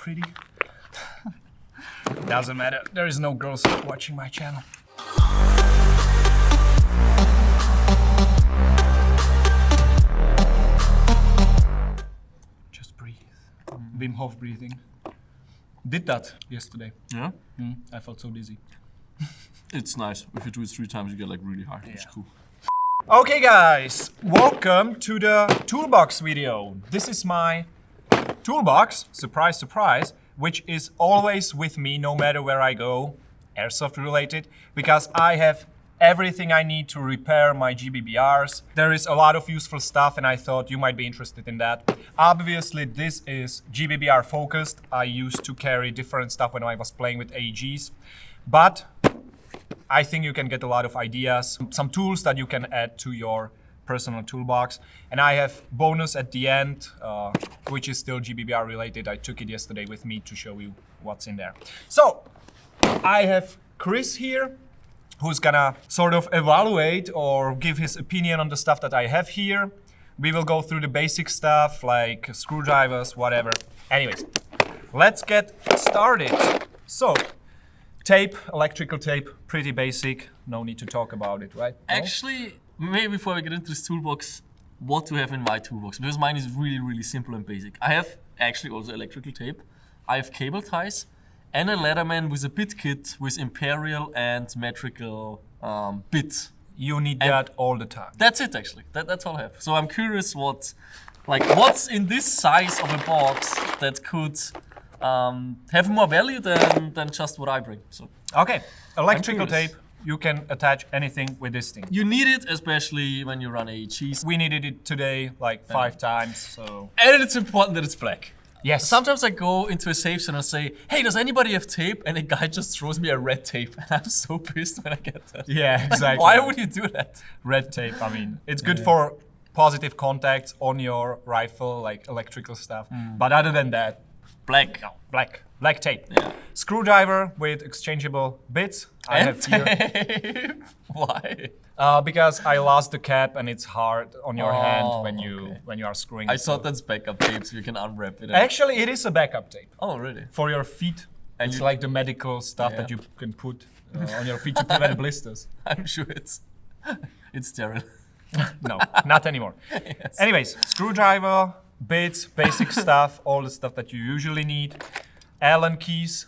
pretty. Doesn't matter. There is no girls watching my channel. Just breathe. Wim Hof breathing. Did that yesterday. Yeah? I felt so dizzy. It's nice. If you do it 3 times, you get like really high. It's cool. Okay guys, welcome to the Toolbox video. This is my toolbox, surprise, surprise, which is always with me no matter where I go, Airsoft related, because I have everything I need to repair my GBBRs. There is a lot of useful stuff and I thought you might be interested in that. Obviously this is GBBR focused. I used to carry different stuff when I was playing with AEGs, but I think you can get a lot of ideas, some tools that you can add to your personal toolbox. And I have bonus at the end, which is still GBBR related. I took it yesterday with me to show you what's in there. So I have Chris here, who's gonna sort of evaluate or give his opinion on the stuff that I have here. We will go through the basic stuff like screwdrivers, whatever. Anyways, let's get started. So, tape, electrical tape, pretty basic. No need to talk about it, right? No? Actually, maybe before we get into this toolbox, what to have in my toolbox, because mine is really, really simple and basic. I have actually also electrical tape. I have cable ties and a Leatherman with a bit kit with imperial and metrical bits. You need that all the time. That's it actually. That's all I have. So I'm curious what's in this size of a box that could have more value than just what I bring. So okay, electrical tape. You can attach anything with this thing. You need it, especially when you run AEGs. We needed it today like 5 times, so. And it's important that it's black. Yes. Sometimes I go into a safe zone and say, hey, does anybody have tape? And a guy just throws me a red tape. And I'm so pissed when I get that. Yeah, exactly. Why would you do that? Red tape, I mean, it's good for positive contacts on your rifle, like electrical stuff. But other than that, black. No, black tape. Yeah. Screwdriver with exchangeable bits. I have here. Why? Because I lost the cap and it's hard on your hand when you are screwing. I thought that's backup tape, so you can unwrap it. Actually, it is a backup tape. Oh, really? For your feet. And it's like the medical stuff that you can put on your feet to prevent blisters. I'm sure it's sterile. No, not anymore. Yes. Anyways, screwdriver, bits, basic stuff, all the stuff that you usually need. Allen keys.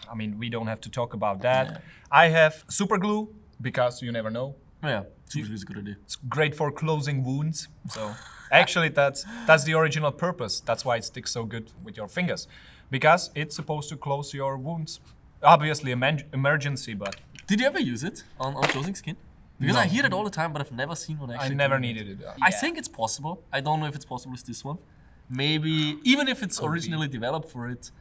I mean, we don't have to talk about that. Yeah. I have super glue because you never know. Yeah, super glue is a good idea. It's great for closing wounds. So actually, that's the original purpose. That's why it sticks so good with your fingers, because it's supposed to close your wounds. Obviously, emergency, but. Did you ever use it on closing skin? Because I hear it all the time, but I've never seen one actually. I never needed it. I think it's possible. I don't know if it's possible with this one. Maybe, even if it's originally developed for it.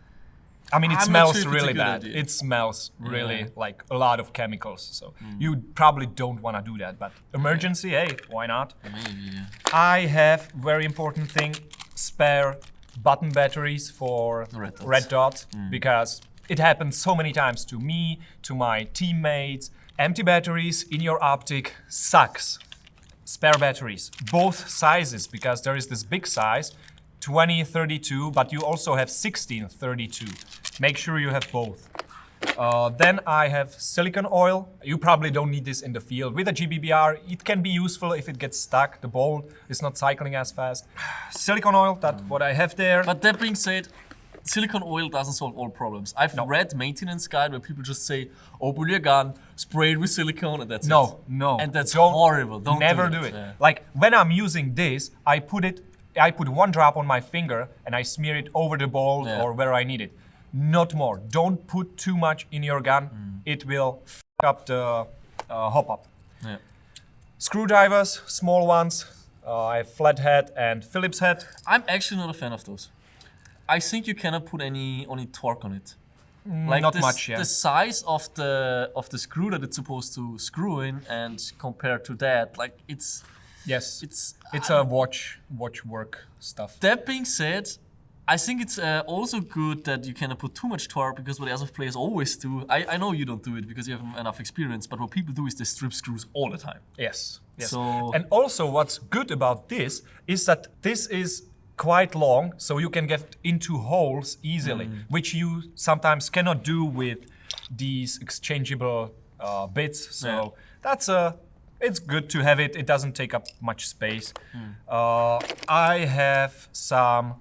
I mean, it smells really bad. It smells really like a lot of chemicals. So you probably don't want to do that. But emergency, hey, why not? Maybe, yeah. I have, very important thing, spare button batteries for red dots. Because it happens so many times to me, to my teammates. Empty batteries in your optic sucks. Spare batteries, both sizes, because there is this big size, 2032, but you also have 1632. Make sure you have both. Then I have silicone oil. You probably don't need this in the field. With a GBBR, it can be useful if it gets stuck. The bolt is not cycling as fast. Silicone oil, that's what I have there. But that being said, silicone oil doesn't solve all problems. I've read maintenance guide where people just say, open your gun, spray it with silicone, and that's it. No. And that's horrible. Don't never do it. Yeah. Like when I'm using this, I put 1 drop on my finger and I smear it over the bolt or where I need it. Not more. Don't put too much in your gun. It will f up the hop-up. Yeah. Screwdrivers, small ones. I have flathead and Phillips head. I'm actually not a fan of those. I think you cannot put any torque on it. Like not much, yeah. The size of the screw that it's supposed to screw in, and compared to that, like it's. Yes, it's a watch work stuff. That being said, I think it's also good that you cannot put too much torque, because what airsoft players always do, I know you don't do it because you have enough experience, but what people do is they strip screws all the time. Yes. So, and also what's good about this is that this is quite long, so you can get into holes easily, which you sometimes cannot do with these exchangeable bits. So it's good to have it. It doesn't take up much space. I have some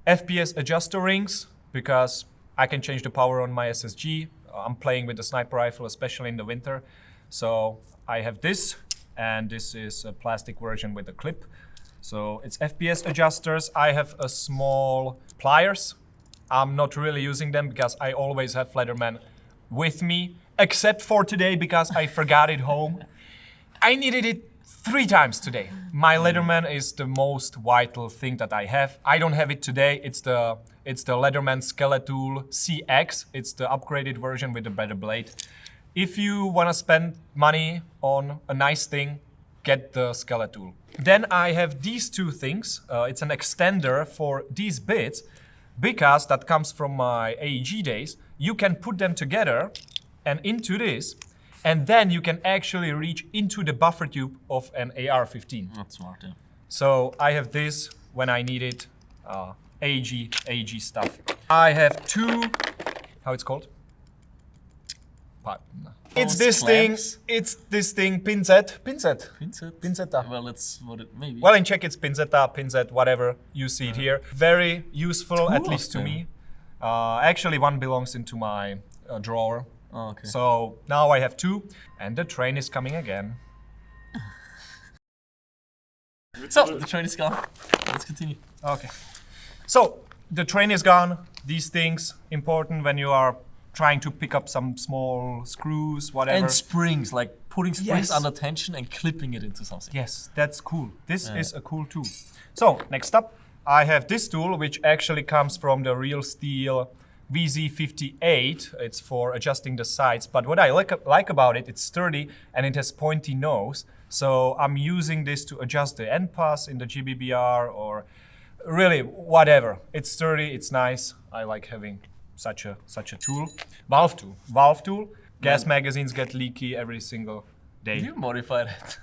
FPS adjuster rings because I can change the power on my SSG. I'm playing with the sniper rifle, especially in the winter. So I have this, and this is a plastic version with a clip. So it's FPS adjusters. I have a small pliers. I'm not really using them because I always have Leatherman with me, except for today because I forgot it home. I needed it 3 times today. My Leatherman is the most vital thing that I have. I don't have it today. It's the Leatherman Skeletool CX. It's the upgraded version with a better blade. If you want to spend money on a nice thing, get the Skeletool. Then I have these 2 things. It's an extender for these bits because that comes from my AEG days. You can put them together and into this, and then you can actually reach into the buffer tube of an AR-15. That's smart, yeah. So I have this when I need it, AEG stuff. I have 2, how it's called? It's this thing, pinzetta. Pinzetta? Well, that's what it maybe. Well, in Czech it's pinzet, whatever. You see it here. Very useful, at least to me. Actually, one belongs into my drawer. Oh, okay. So now I have 2, and the train is coming again. So, the train is gone. Let's continue. Okay. So, the train is gone. These things, important when you are trying to pick up some small screws, whatever. And springs, like putting springs under tension and clipping it into something. Yes, that's cool. This is a cool tool. So, next up, I have this tool, which actually comes from the Real Steel VZ58. It's for adjusting the sides, but what I like about it, it's sturdy and it has pointy nose. So I'm using this to adjust the end pass in the GBBR or really whatever. It's sturdy, it's nice. I like having such a tool. Valve tool. Gas magazines get leaky every single day. Did you modify that?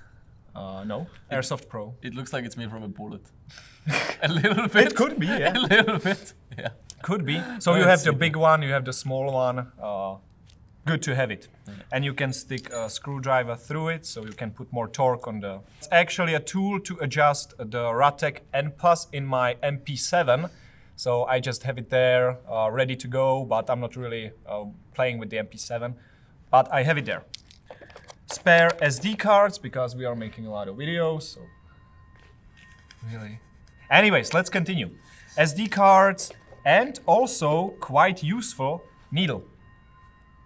No. Airsoft Pro. It looks like it's made from a bullet. A little bit. It could be, yeah. A little bit, yeah. Could be. So you have the big one, you have the small one. Good to have it. And you can stick a screwdriver through it, so you can put more torque on the... It's actually a tool to adjust the Ratek end pass in my MP7. So I just have it there, ready to go, but I'm not really playing with the MP7. But I have it there. Spare SD cards, because we are making a lot of videos, so... Really? Anyways, let's continue. SD cards, and also quite useful needle.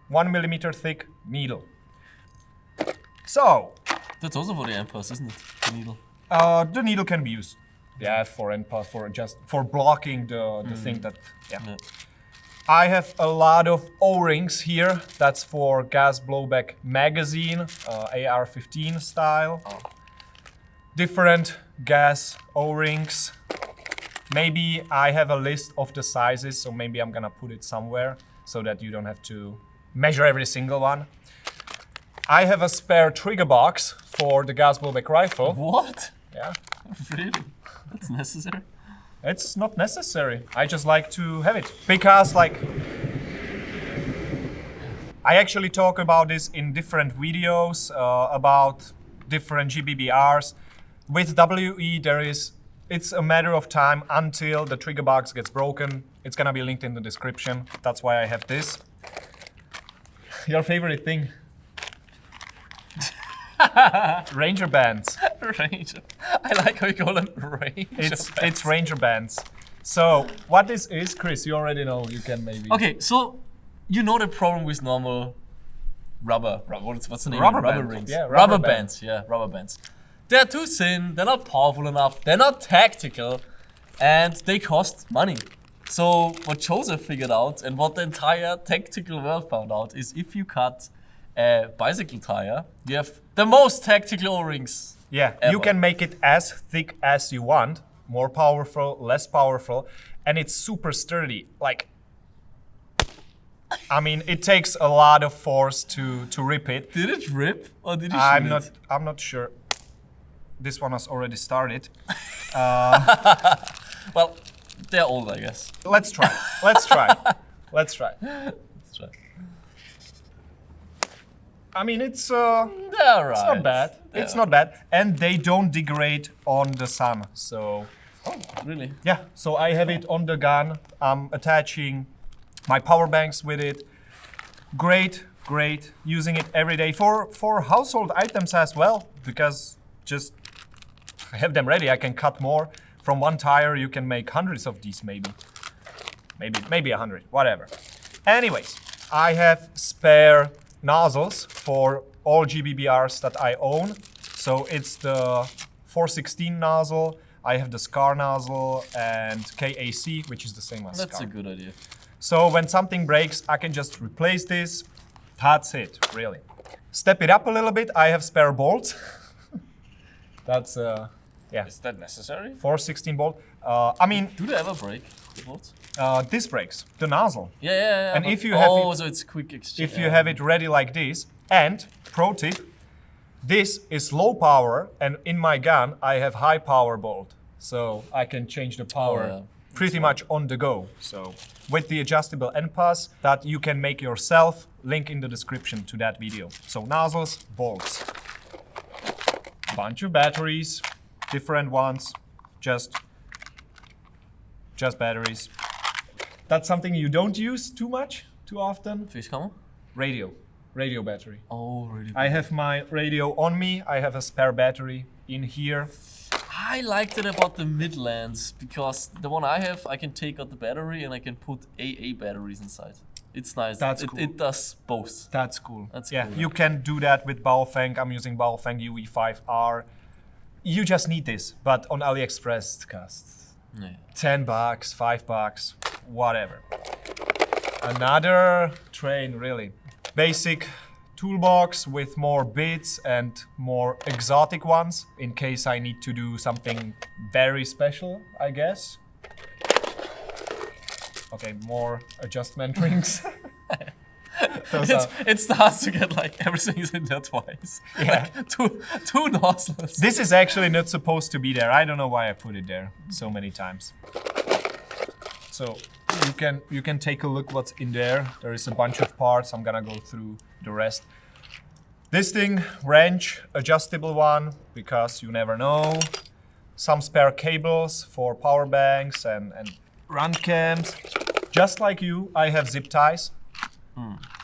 1 millimeter thick needle. So. That's also for the end pass, isn't it? The needle. The needle can be used. Yeah, for end pass, for blocking the thing that. Yeah. I have a lot of O-rings here. That's for gas blowback magazine, AR-15 style. Different gas O-rings. Maybe I have a list of the sizes, so maybe I'm gonna put it somewhere so that you don't have to measure every single one. I have a spare trigger box for the gas blowback rifle. What? Yeah. Really? That's necessary? It's not necessary. I just like to have it because, like, I actually talk about this in different videos about different GBBRs. With WE, it's a matter of time until the trigger box gets broken. It's gonna be linked in the description. That's why I have this. Your favorite thing? Ranger bands. Ranger. I like how you call them Ranger bands. It's Ranger bands. So what this is, Chris, you already know. You can maybe. Okay, so you know the problem with normal rubber. What's the name? Rubber rings. Yeah, rubber bands. Yeah, rubber bands. They're too thin. They're not powerful enough. They're not tactical, and they cost money. So what Joseph figured out, and what the entire tactical world found out, is if you cut a bicycle tire, you have the most tactical O-rings. Yeah, ever. You can make it as thick as you want, more powerful, less powerful, and it's super sturdy. Like, I mean, it takes a lot of force to rip it. Did it rip, or did you shoot it? I'm not sure. This one has already started. Well, they're old, I guess. Let's try. Let's try. Let's try. Let's try. I mean, it's They're alright. it's not bad. It's not bad, and they don't degrade on the sun. So Oh, really? yeah. So I have it on the gun. I'm attaching my power banks with it. Great, great. Using it every day for household items as well, because just have them ready. I can cut more. From one tire, you can make hundreds of these, maybe 100, whatever. Anyways, I have spare nozzles for all GBBRs that I own. So it's the 416 nozzle. I have the SCAR nozzle and KAC, which is the same as That's SCAR. a good idea. So when something breaks, I can just replace this. That's it, really. Step it up a little bit. I have spare bolts. That's yeah, Is that necessary? 416 bolt. I mean, Do they ever break? The bolts? this breaks the nozzle. Yeah. And but- if you have oh, it- so it's quick exchange. If you have it ready like this, and pro tip, this is low power, and in my gun I have high power bolt, so I can change the power yeah. pretty much on the go. So with the adjustable end pass that you can make yourself, link in the description to that video. So nozzles, bolts, bunch of batteries, different ones, just batteries. That's something you don't use too often. Fish camera? Radio battery. Oh, really? I have my radio on me. I have a spare battery in here. I liked it about the Midlands because the one I have, I can take out the battery and I can put AA batteries inside. It's nice. That's cool. It does both. That's cool. That's yeah, cool. you can do that with Baofeng. I'm using Baofeng UE5R. You just need this, but on AliExpress it costs Yeah. $10, $5, whatever. Another train, really. Basic toolbox with more bits and more exotic ones in case I need to do something very special, I guess. Okay, more adjustment rings. Those are- It starts to get like everything is in there twice. Yeah. Like two nozzles. This is actually not supposed to be there. I don't know why I put it there so many times. So you can take a look what's in there. There is a bunch of parts. I'm gonna go through the rest. This thing, wrench, adjustable one, because you never know. Some spare cables for power banks and run cams. Just like you, I have zip ties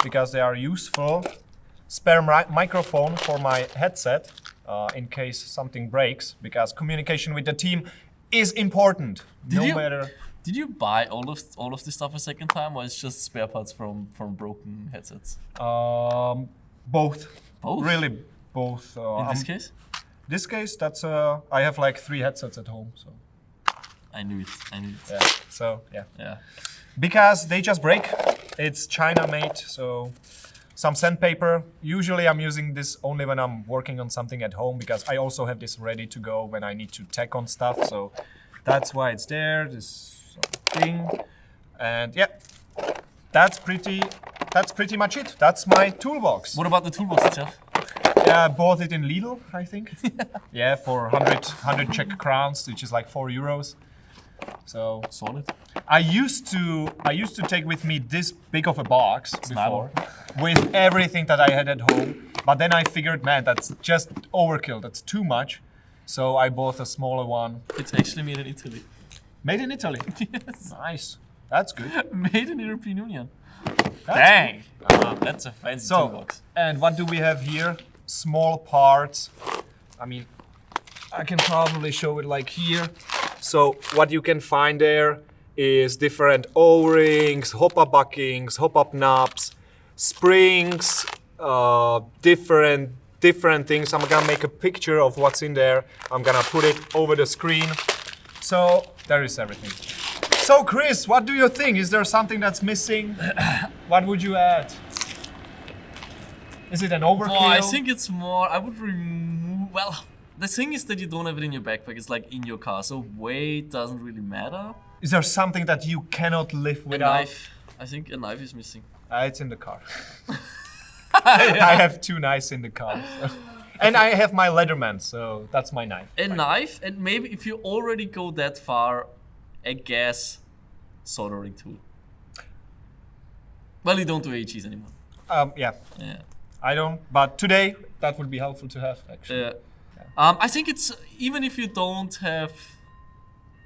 because they are useful. Spare microphone for my headset in case something breaks, because communication with the team is important. Did you buy all of this stuff a second time, or it's just spare parts from broken headsets? Both. Both? Really, both. In this case? This case, that's I have like 3 headsets at home, so I knew it. yeah. So yeah, Yeah. because they just break. It's China made, so some sandpaper. Usually, I'm using this only when I'm working on something at home, because I also have this ready to go when I need to tack on stuff. So that's why it's there. This thing, and yeah, that's pretty much it. That's my toolbox. What about the toolbox itself? Yeah, bought it in Lidl, I think. Yeah, for 100 Czech crowns, which is like 4 euros. So Solid. I used to take with me this big of a box before, nice. with everything that I had at home. But then I figured, man, that's just overkill. That's too much. So I bought a smaller one. It's actually made in Italy. Made in Italy. Yes. Nice. That's good. Made in the European Union. That's Dang. That's a fancy So, toolbox. and what do we have here? Small parts. I mean, I can probably show it like here. So what you can find there is different O-rings, hop-up buckings, hop-up knobs, springs, different things. I'm gonna make a picture of what's in there. I'm gonna put it over the screen. So there is everything. So Chris, what do you think? Is there something that's missing? What would you add? Is it an overkill? Oh, I think it's more. I would remove. Well, the thing is that you don't have it in your backpack. It's like in your car, so weight doesn't really matter. Is there something that you cannot live A without? knife. I think a knife is missing. It's in the car. I have 2 knives in the car. So. And I have my Leatherman, so that's my knife. A knife, and maybe if you already go that far, a gas soldering tool. Well, you don't do AGs anymore. Yeah, Yeah. I don't. But today, that would be helpful to have, actually. I think it's, even if you don't have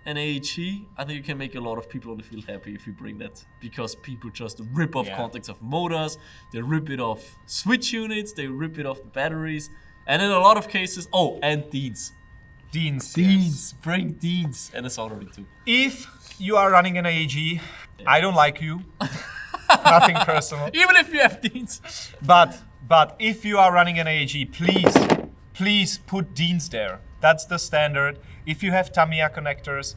an AEG, I think you can make a lot of people only feel happy if you bring that, because people just rip off contacts of motors, they rip it off switch units, they rip it off the batteries, and in a lot of cases, and Deans. Deans. Bring Deans and a soldering tool. If you are running an AEG, I don't like you. Nothing personal. Even if you have Deans. But if you are running an AEG, please put Deans there. That's the standard. If you have Tamiya connectors,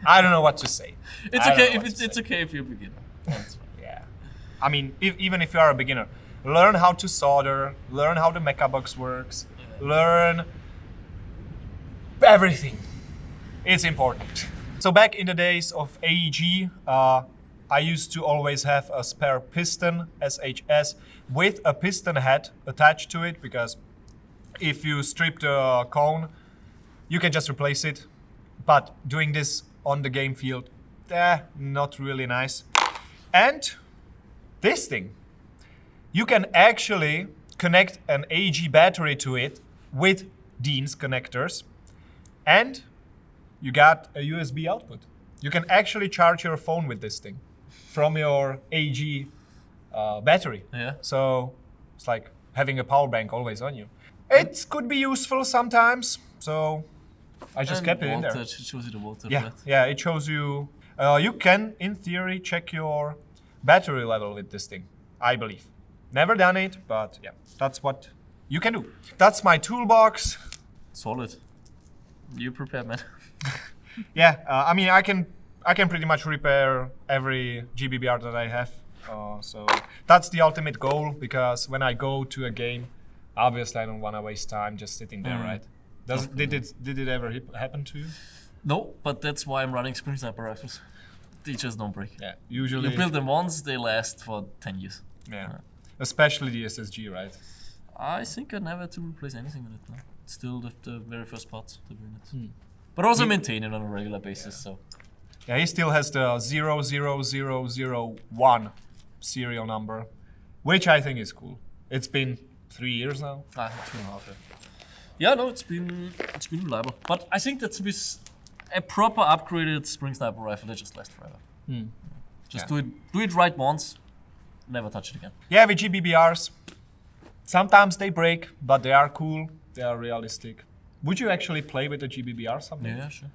I don't know what to say. It's okay if it's okay if you're a beginner. That's fine. Yeah. I mean, even if you are a beginner, learn how to solder, learn how the mecha box works, learn everything. It's important. So back in the days of AEG, I used to always have a spare piston, SHS, with a piston head attached to it, because if you strip the cone, you can just replace it. But doing this on the game field, not really nice. And this thing, you can actually connect an AEG battery to it with Dean's connectors, and you got a USB output. You can actually charge your phone with this thing from your AEG battery. Yeah. So it's like having a power bank always on you. It could be useful sometimes, so I just kept it in there. It shows you the voltage. Yeah, right? yeah, it shows you. You can, in theory, check your battery level with this thing, I believe. Never done it, but yeah, that's what you can do. That's my toolbox. Solid. You prepared, man. Yeah, I mean, I can pretty much repair every GBBR that I have. So that's the ultimate goal, because when I go to a game, obviously I don't want to waste time just sitting there, right? Did it ever happen to you? No, but that's why I'm running spring sniper rifles. They just don't break. Yeah, usually. You build them once, they last for 10 years. Yeah, especially the SSG, right? I think I never had to replace anything with it now. It's still the very first parts to bring it. But also maintain it on a regular basis, so. Yeah, he still has the 00001 serial number, which I think is cool. It's been 3 years now. 2.5. Yeah, no, it's been reliable. But I think that with a proper upgraded spring sniper rifle, they just last forever. Just do it right once, never touch it again. Yeah, with GBBRs, sometimes they break, but they are cool. They are realistic. Would you actually play with the GBBR someday? Yeah, sure.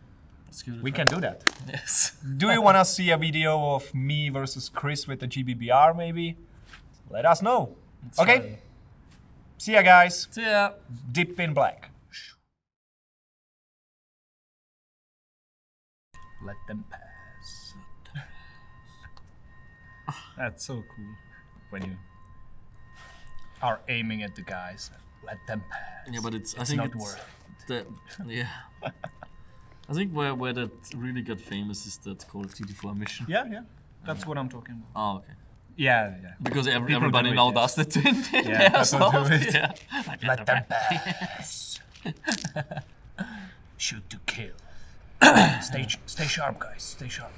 Let's give it a We try. can do that. Yes. Do you want to see a video of me versus Chris with the GBBR, maybe? Let us know. Okay. See ya, guys. See ya. Dip in black. Let them pass. That's so cool when you are aiming at the guys. Let them pass. Yeah, but I think not it's worth yeah. I think where that really got famous is that Call of Duty 4 mission. Yeah. That's what I'm talking about. Oh, okay. Yeah. Because People everybody do it, now yes. does that in Yeah, people do Airsoft. it. Yeah. Let them pass. Shoot to kill. Stay sharp, guys. Stay sharp.